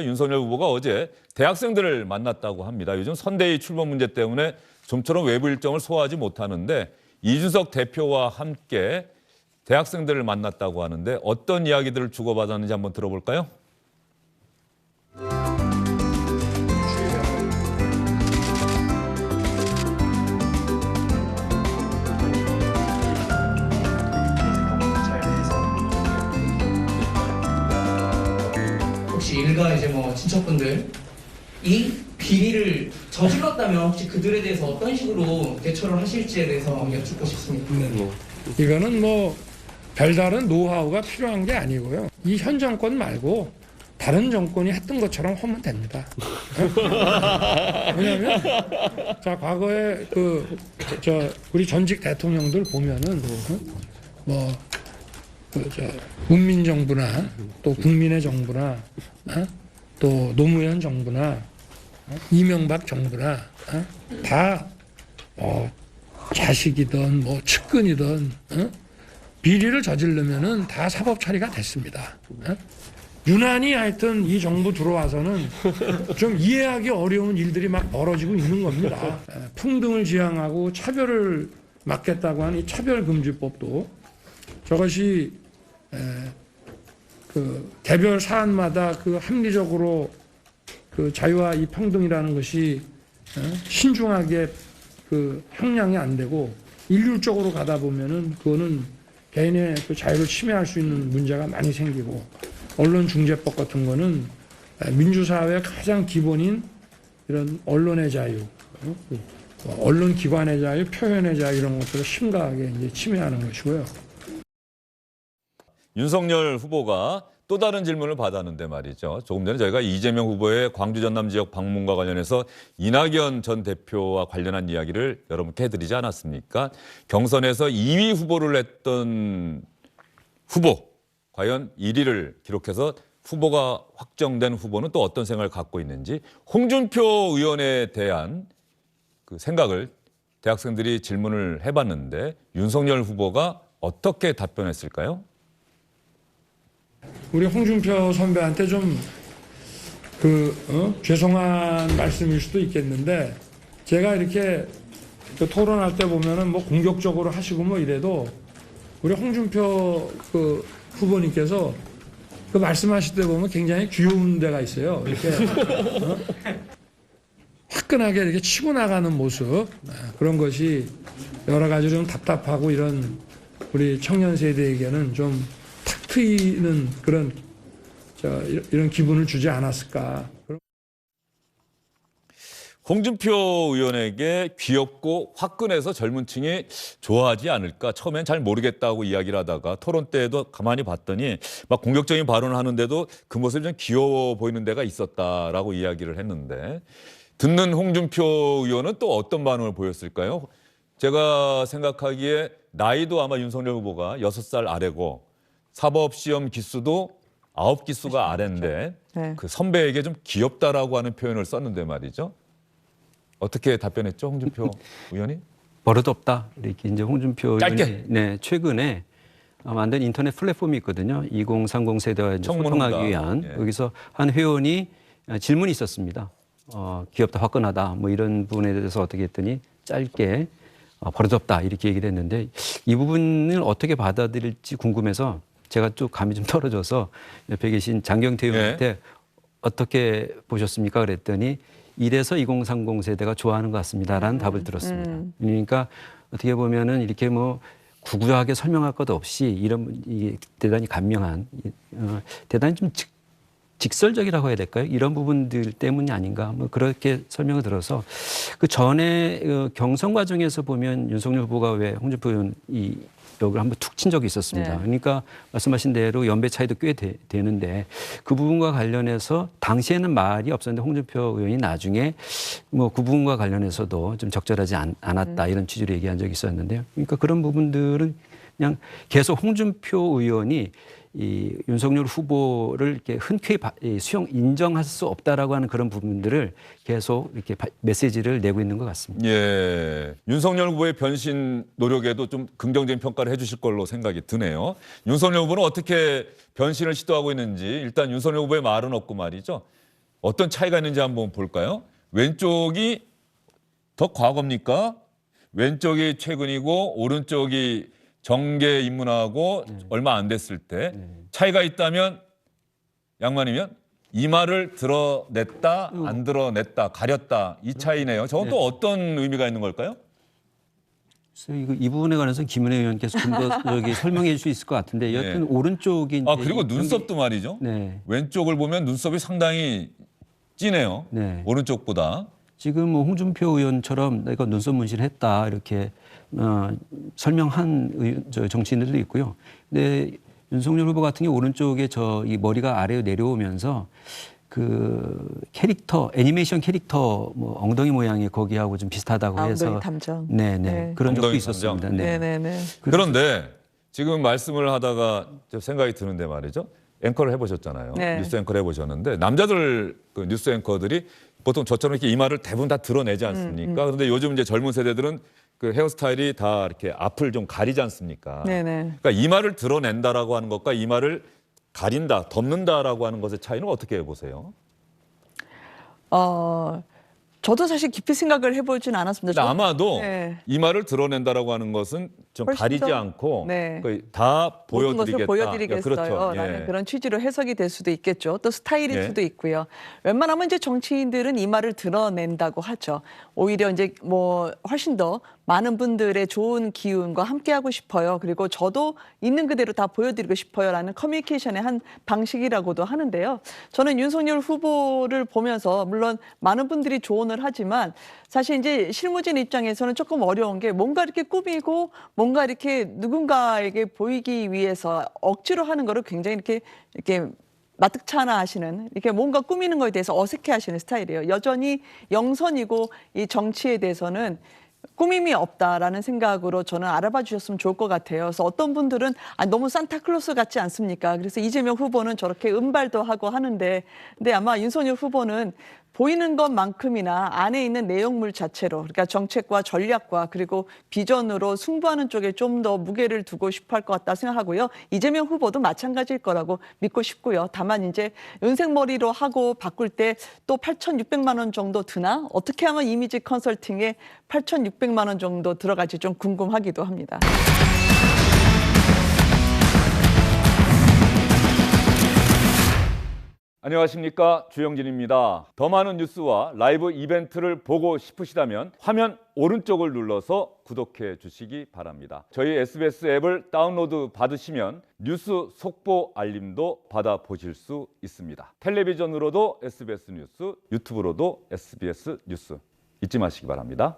윤석열 후보가 어제 대학생들을 만났다고 합니다. 요즘 선대위 출범 문제 때문에 좀처럼 외부 일정을 소화하지 못하는데 이준석 대표와 함께 대학생들을 만났다고 하는데 어떤 이야기들을 주고받았는지 한번 들어볼까요? 혹시 일가 이제 뭐 친척분들 이 비리를 저질렀다면 혹시 그들에 대해서 어떤 식으로 대처를 하실지에 대해서 여쭙고 싶습니다. 이거는 뭐 별다른 노하우가 필요한 게 아니고요. 이 현 정권 말고 다른 정권이 했던 것처럼 하면 됩니다. 왜냐하면 과거에 우리 전직 대통령들 보면은 문민 정부나 또 국민의 정부나 또 노무현 정부나 이명박 정부나 다 자식이든 뭐 측근이든 비리를 저지르면은 다 사법 처리가 됐습니다. 유난히 하여튼 이 정부 들어와서는 좀 이해하기 어려운 일들이 막 벌어지고 있는 겁니다. 평등을 지향하고 차별을 막겠다고 하는 이 차별금지법도 저것이 그 개별 사안마다 그 합리적으로 그 자유와 이 평등이라는 것이 신중하게 그 형량이 안 되고 일률적으로 가다 보면은 그거는 개인의 그 자유를 침해할 수 있는 문제가 많이 생기고 언론중재법 같은 거는 민주사회의 가장 기본인 이런 언론의 자유, 언론기관의 자유, 표현의 자유 이런 것들을 심각하게 이제 침해하는 것이고요. 윤석열 후보가 또 다른 질문을 받았는데 말이죠. 조금 전에 저희가 이재명 후보의 광주 전남 지역 방문과 관련해서 이낙연 전 대표와 관련한 이야기를 여러분께 해드리지 않았습니까? 경선에서 2위 후보를 했던 후보, 과연 1위를 기록해서 후보가 확정된 후보는 또 어떤 생각을 갖고 있는지 홍준표 의원에 대한 그 생각을 대학생들이 질문을 해봤는데 윤석열 후보가 어떻게 답변했을까요? 우리 홍준표 선배한테 좀 죄송한 말씀일 수도 있겠는데 제가 이렇게 그 토론할 때 보면은 뭐 공격적으로 하시고 뭐 이래도 우리 홍준표 그 후보님께서 그 말씀하실 때 보면 굉장히 귀여운 데가 있어요. 이렇게 화끈하게 이렇게 치고 나가는 모습 그런 것이 여러 가지 좀 답답하고 이런 우리 청년 세대에게는 좀 탁 트이는 그런 이런 기분을 주지 않았을까. 홍준표 의원에게 귀엽고 화끈해서 젊은 층이 좋아하지 않을까. 처음엔 잘 모르겠다고 이야기를 하다가 토론 때에도 가만히 봤더니 막 공격적인 발언을 하는데도 그 모습이 좀 귀여워 보이는 데가 있었다라고 이야기를 했는데 듣는 홍준표 의원은 또 어떤 반응을 보였을까요? 제가 생각하기에 나이도 아마 윤석열 후보가 6살 아래고 사법시험 기수도 9기수가 아래인데 네. 그 선배에게 좀 귀엽다라고 하는 표현을 썼는데 말이죠. 어떻게 답변했죠, 홍준표 의원이? 버릇없다. 이렇게 이제 홍준표 짧게. 의원이 최근에 만든 인터넷 플랫폼이 있거든요. 2030 세대와 이제 소통하기 위한 예. 여기서 한 회원이 질문이 있었습니다. 귀엽다, 화끈하다, 뭐 이런 부분에 대해서 어떻게 했더니 짧게 버릇없다 이렇게 얘기를 했는데 이 부분을 어떻게 받아들일지 궁금해서 제가 쭉 감이 좀 떨어져서 옆에 계신 장경태 의원한테 예. 어떻게 보셨습니까? 그랬더니 이래서 2030 세대가 좋아하는 것 같습니다라는 답을 들었습니다. 그러니까 어떻게 보면은 이렇게 뭐 구구하게 설명할 것 없이 이런 대단히 감명한 대단히 좀 직설적이라고 해야 될까요? 이런 부분들 때문이 아닌가 뭐 그렇게 설명을 들어서 그 전에 경선 과정에서 보면 윤석열 후보가 왜 홍준표 의원 여기를 한번 툭 친 적이 있었습니다. 네. 그러니까 말씀하신 대로 연배 차이도 꽤 되는데 그 부분과 관련해서 당시에는 말이 없었는데 홍준표 의원이 나중에 뭐 그 부분과 관련해서도 좀 적절하지 않았다 이런 취지로 얘기한 적이 있었는데요. 그러니까 그런 부분들은 그냥 계속 홍준표 의원이 이 윤석열 후보를 이렇게 흔쾌히 인정할 수 없다라고 하는 그런 부분들을 계속 이렇게 메시지를 내고 있는 것 같습니다. 예, 윤석열 후보의 변신 노력에도 좀 긍정적인 평가를 해주실 걸로 생각이 드네요. 윤석열 후보는 어떻게 변신을 시도하고 있는지 일단 윤석열 후보의 말은 없고 말이죠. 어떤 차이가 있는지 한번 볼까요? 왼쪽이 더 과거입니까? 왼쪽이 최근이고 오른쪽이 정계 입문하고 얼마 안 됐을 때 차이가 있다면 양반이면 이마를 드러냈다, 안 드러냈다, 가렸다 이 차이네요. 저건 또 어떤 의미가 있는 걸까요? 그래서 이 부분에 관해서 김은혜 의원께서 좀 더 설명해 줄 수 있을 것 같은데 여튼 오른쪽이 아 그리고 눈썹도 말이죠. 네. 왼쪽을 보면 눈썹이 상당히 진해요. 네. 오른쪽보다. 지금 뭐 홍준표 의원처럼 내가 눈썹 문신했다 이렇게 설명한 정치인들도 있고요. 근데 윤석열 후보 같은 경우 오른쪽에 이 머리가 아래로 내려오면서 그 캐릭터 애니메이션 캐릭터 뭐 엉덩이 모양이 거기하고 좀 비슷하다고 해서 엉덩이 탐정. 네네 네. 그런 적도 엉덩이 있었습니다. 탐정. 네. 네네네. 그런데 지금 말씀을 하다가 좀 생각이 드는데 말이죠. 앵커를 해보셨잖아요. 네. 뉴스 앵커를 해보셨는데 남자들 그 뉴스 앵커들이 보통 저처럼 이렇게 이마를 대부분 다 드러내지 않습니까? 그런데 요즘 이제 젊은 세대들은 그 헤어스타일이 다 이렇게 앞을 좀 가리지 않습니까? 네네. 그러니까 이마를 드러낸다라고 하는 것과 이마를 가린다, 덮는다라고 하는 것의 차이는 어떻게 보세요? 저도 사실 깊이 생각을 해보진 않았습니다. 근데 아마도 네. 이마를 드러낸다라고 하는 것은 좀 훨씬 가리지 더, 않고 네. 거의 다 모든 보여드리겠다. 것을 보여드리겠어요. 그렇죠. 라는 예. 그런 취지로 해석이 될 수도 있겠죠. 또 스타일일 예. 수도 있고요. 웬만하면 이제 정치인들은 이마를 드러낸다고 하죠. 오히려 이제 뭐 훨씬 더 많은 분들의 좋은 기운과 함께하고 싶어요. 그리고 저도 있는 그대로 다 보여드리고 싶어요라는 커뮤니케이션의 한 방식이라고도 하는데요. 저는 윤석열 후보를 보면서 물론 많은 분들이 조언을 하지만 사실 이제 실무진 입장에서는 조금 어려운 게 뭔가 이렇게 꾸미고 뭔가 이렇게 누군가에게 보이기 위해서 억지로 하는 거를 굉장히 이렇게 마뜩찮아 하시는 이렇게 뭔가 꾸미는 거에 대해서 어색해 하시는 스타일이에요. 여전히 영선이고 이 정치에 대해서는 꾸밈이 없다라는 생각으로 저는 알아봐 주셨으면 좋을 것 같아요. 그래서 어떤 분들은 너무 산타클로스 같지 않습니까? 그래서 이재명 후보는 저렇게 은발도 하고 하는데 근데 아마 윤석열 후보는 보이는 것만큼이나 안에 있는 내용물 자체로 그러니까 정책과 전략과 그리고 비전으로 승부하는 쪽에 좀 더 무게를 두고 싶어 할 것 같다 생각하고요. 이재명 후보도 마찬가지일 거라고 믿고 싶고요. 다만 이제 은색머리로 하고 바꿀 때 또 8,600만 원 정도 드나? 어떻게 하면 이미지 컨설팅에 8,600만 원 정도 들어갈지 좀 궁금하기도 합니다. 안녕하십니까, 주영진입니다. 더 많은 뉴스와 라이브 이벤트를 보고 싶으시다면 화면 오른쪽을 눌러서 구독해 주시기 바랍니다. 저희 SBS 앱을 다운로드 받으시면 뉴스 속보 알림도 받아보실 수 있습니다. 텔레비전으로도 SBS 뉴스, 유튜브로도 SBS 뉴스 잊지 마시기 바랍니다.